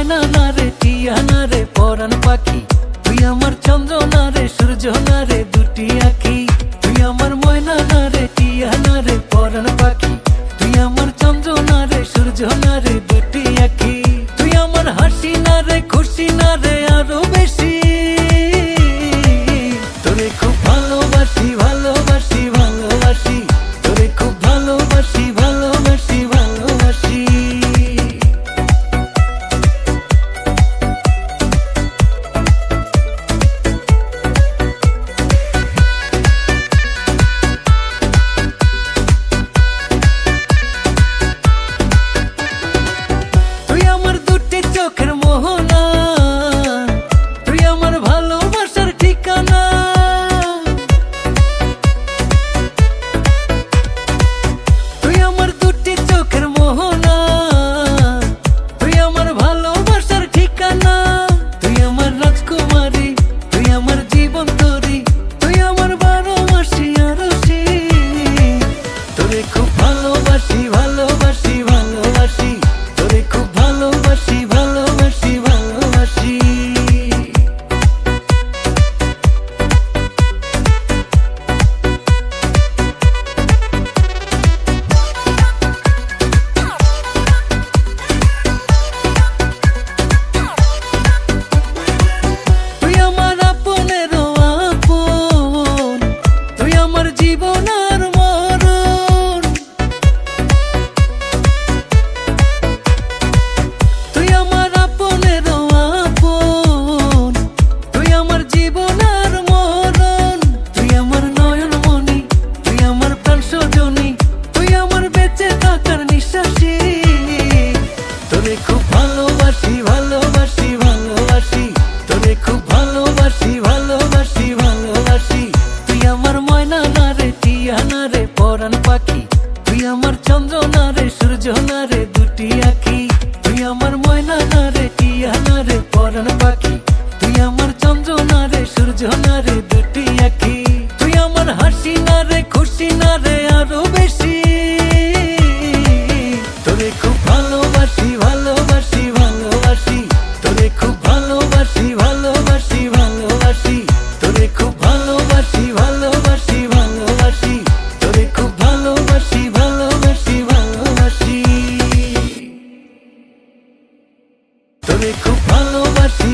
ময়না না রে টিয়া না রে পরাণ পাখি, তুই আমার চন্দ্র না রে সূর্য না রে দুটি আঁখি। তুই আমার ময়না না রে টিয়া না রে পরাণ পাখি, তুই আমার চন্দ্র না রে সূর্য না রে দুটি আঁখি। তুই আমার হাসি না রে খুশি না রে আরো বেশি, তোরে খুব ভালোবাসি ভালোবাসি ভালোবাসি, তোরে খুব ভালোবাসি ভালোবাসি ভালোবাসি। তুই আমার দুটি চোখের মোহনা, তুই আমার ভালোবাসার ঠিকানা। তুই আমার দুটি চোখের মোহনা, তুই আমার ভালোবাসার ঠিকানা। তুই আমার রাজকুমারী, তুই আমার জীবন তরি, তুই আমার 12 মাসি আরশি। তোরে খুব ভালোবাসি ভালোবাসি ভালোবাসি, তোরে খুব ভালোবাসি ভালোবাসি ভালোবাসি। তুই আমার আপনেরও আপন, তুই আমার জীবন আর মরণ। তুই আমার আপনেরও আপন, তুই আমার জীবন আর মরণ। তুই আমার নয়ন মনি, তুই আমার প্রাণ সজনী, তুই আমার বেঁচে থাকার নিঃশ্বাসী। তোরে খুব ভালোবাসি ভালোবাসি ভালোবাসি, তোরে খুব ভালোবাসি ভালোবাসি ভালোবাসি। তুই আমার ময়না না রে টিয়া না রে পরাণ পাখি, তুই আমার চন্দ্র না রে সূর্য না রে দুটি আঁখি। তুই আমার ময়না না রে টিয়া না রে পরাণ পাখি, তুই আমার চন্দ্র না রে সূর্য না রে দুটি আঁখি। তুই আমার হাসি না রে খুশি না রে আরো বেশি, তোরে খুব ভালোবাসি ভালোবাসি ভালোবাসি, তোরে খুব ভালোবাসি ভালোবাসি ভালোবাসি, তোরে খুব ভালোবাসি ভালোবাসি ভালোবাসি, তোরে খুব ভালোবাসি ভালোবাসি ভালোবাসি, তোরে খুব ভালোবাসি।